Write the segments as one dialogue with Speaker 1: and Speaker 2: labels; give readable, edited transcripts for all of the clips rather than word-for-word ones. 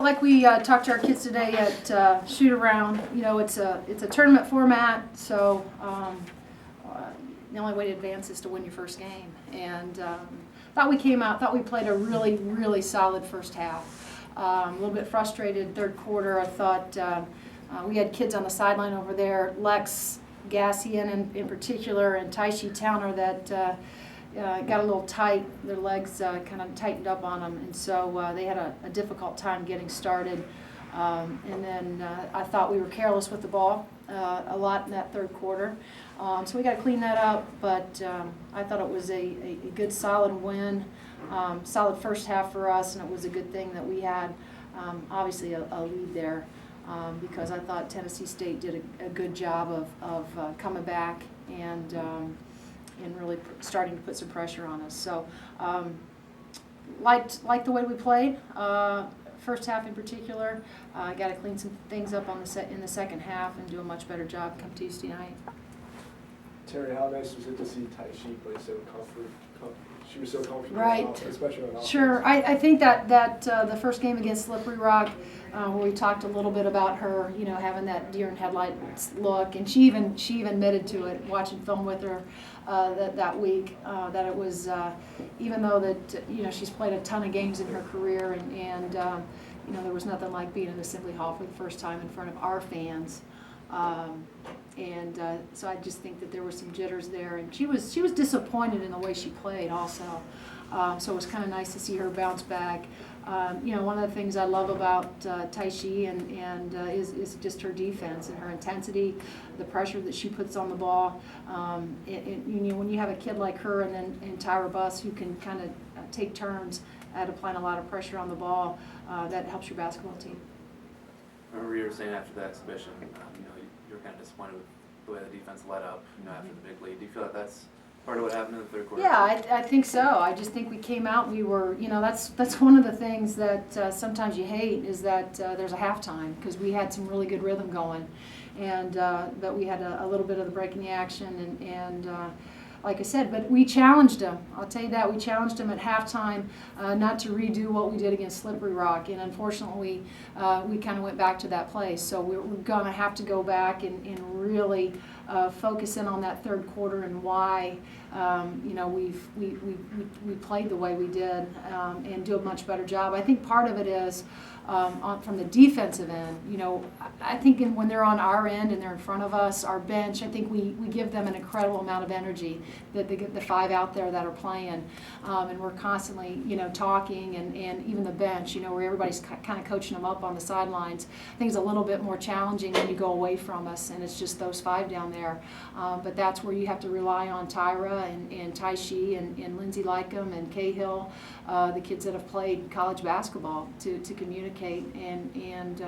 Speaker 1: Like we talked to our kids today at shoot around, it's a tournament format, so the only way to advance is to win your first game. And thought we played a really, really solid first half. A little bit frustrated third quarter. I thought we had kids on the sideline over there, Lex Gassian in particular, and Taishi Towner that got a little tight. Their legs kind of tightened up on them, and so they had a difficult time getting started. And then I thought we were careless with the ball a lot in that third quarter. So we got to clean that up, but I thought it was a good, solid win, solid first half for us, and it was a good thing that we had obviously a lead there because I thought Tennessee State did a good job of coming back and really starting to put some pressure on us. So liked the way we played. First half in particular, got to clean some things up in the second half and do a much better job come Tuesday night.
Speaker 2: Teri, how nice was it to see Taishi play so comfortable? She was so comfortable,
Speaker 1: right?
Speaker 2: Especially on offense.
Speaker 1: Sure, I think that the first game against Slippery Rock, where we talked a little bit about her, having that deer in headlights look, and she even admitted to it, watching film with her that week, that it was even though that she's played a ton of games in her career, and there was nothing like being in Assembly Hall for the first time in front of our fans. So I just think that there were some jitters there, and she was disappointed in the way she played also. So it was kind of nice to see her bounce back. One of the things I love about Taishi is just her defense and her intensity, the pressure that she puts on the ball. When you have a kid like her and Tyra Buss who can kind of take turns at applying a lot of pressure on the ball, that helps your basketball team.
Speaker 3: I remember you were saying after the exhibition, you were kind of disappointed with the way the defense let up, after the big lead. Do you feel like that's part of what happened in the third quarter?
Speaker 1: Yeah, I think so. I just think we came out, we were, that's one of the things that sometimes you hate is that there's a halftime, because we had some really good rhythm going, and but we had a little bit of the break in the action, and like I said, but we challenged them. I'll tell you that. We challenged them at halftime not to redo what we did against Slippery Rock, and unfortunately we kind of went back to that place. So we're going to have to go back and really focus in on that third quarter and why we played the way we did and do a much better job. I think part of it is from the defensive end. I think when they're on our end and they're in front of us, our bench, I think we give them an incredible amount of energy. That they get the five out there that are playing, and we're constantly talking, and even the bench, where everybody's kind of coaching them up on the sidelines. I think it's a little bit more challenging when you go away from us and it's just those five down there. But that's where you have to rely on Tyra and Taishi and Lindsay Lycum and Cahill, the kids that have played college basketball, to communicate and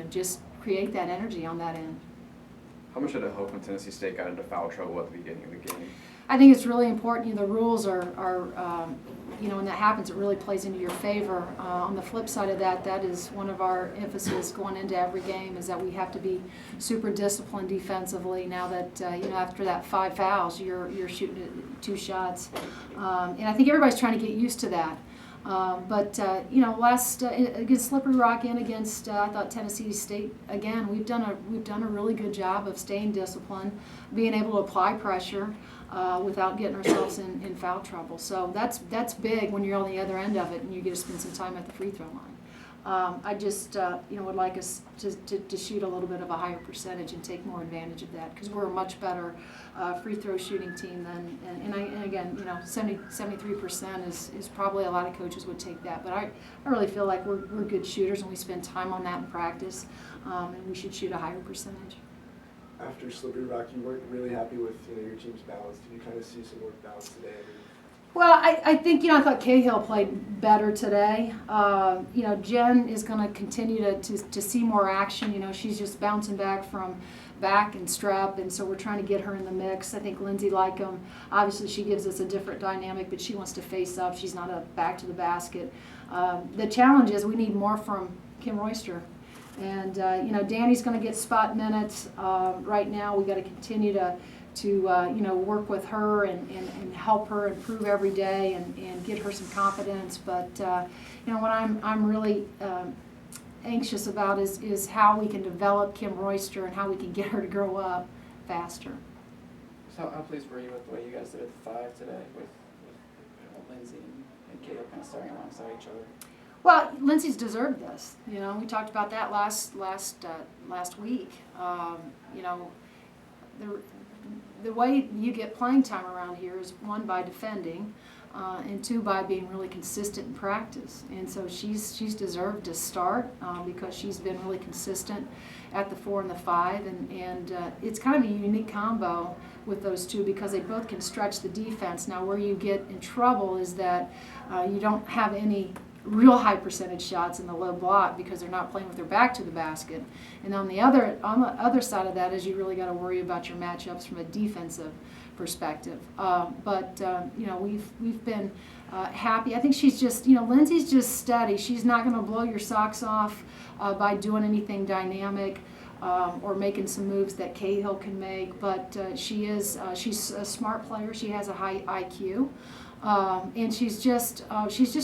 Speaker 1: just create that energy on that end.
Speaker 4: How much did it help when Tennessee State got into foul trouble at the beginning of the game?
Speaker 1: I think it's really important. The rules are when that happens, it really plays into your favor. On the flip side of that, that is one of our emphasis going into every game, is that we have to be super disciplined defensively. Now that after that 5 fouls, you're shooting 2 shots, and I think everybody's trying to get used to that. Last against Slippery Rock and against I thought Tennessee State again, we've done a really good job of staying disciplined, being able to apply pressure without getting ourselves in foul trouble. So that's big when you're on the other end of it and you get to spend some time at the free throw line. I just would like us to shoot a little bit of a higher percentage and take more advantage of that, because we're a much better free throw shooting team than, and again 73% is probably a lot of coaches would take that, but I really feel like we're good shooters and we spend time on that in practice, and we should shoot a higher percentage.
Speaker 2: After Slippery Rock, you weren't really happy with your team's balance. Did you kind of see some more balance today?
Speaker 1: Well, I think, I thought Cahill played better today. Jen is going to continue to see more action. She's just bouncing back from back and strep, and so we're trying to get her in the mix. I think Lindsay Lycum, obviously she gives us a different dynamic, but she wants to face up. She's not a back to the basket. The challenge is we need more from Kim Royster. And, Danny's going to get spot minutes. Right now we got to continue to work with her and help her improve every day and get her some confidence. But, what I'm really anxious about is how we can develop Kim Royster and how we can get her to grow up faster.
Speaker 5: So how pleased were you with the way you guys did at the 5 today with Lindsay and Caleb kind of starting alongside each other?
Speaker 1: Well, Lindsay's deserved this. You know, we talked about that last week. You know, the way you get playing time around here is, one, by defending, and two, by being really consistent in practice. And so she's deserved to start because she's been really consistent at the 4 and the 5, and it's kind of a unique combo with those two because they both can stretch the defense. Now, where you get in trouble is that you don't have any real high percentage shots in the low block because they're not playing with their back to the basket. And on the other side of that is you really got to worry about your matchups from a defensive perspective. You know, we've been happy. I think she's just, you know, Lindsay's just steady. She's not going to blow your socks off by doing anything dynamic or making some moves that Cahill can make. But she's a smart player. She has a high IQ. And she's just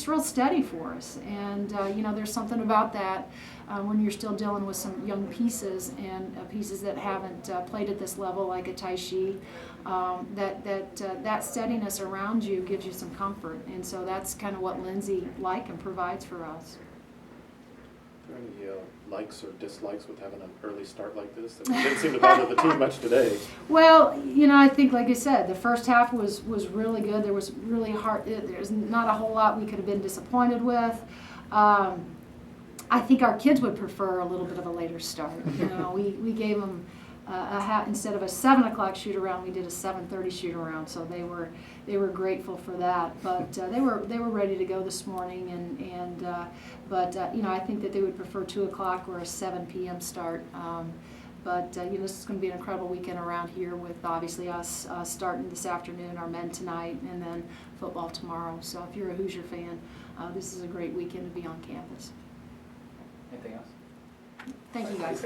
Speaker 1: real steady for us, and you know, there's something about that when you're still dealing with some young pieces and pieces that haven't played at this level, like a Taishi. That steadiness around you gives you some comfort, and so that's kind of what Lindsay and provides for us.
Speaker 6: Are there any likes or dislikes with having an early start like this? That didn't seem to bother the team much today.
Speaker 1: Well, you know, I think, like I said, the first half was really good. There was really hard. There's not a whole lot we could have been disappointed with. I think our kids would prefer a little bit of a later start. You know, we gave them instead of a 7 o'clock shoot around, we did a 7:30 shoot around. So they were grateful for that. But they were ready to go this morning, but you know, I think that they would prefer 2 o'clock or a 7 p.m. start. You know, this is going to be an incredible weekend around here with obviously us starting this afternoon, our men tonight, and then football tomorrow. So if you're a Hoosier fan, this is a great weekend to be on campus.
Speaker 5: Anything else?
Speaker 1: Thank you, guys.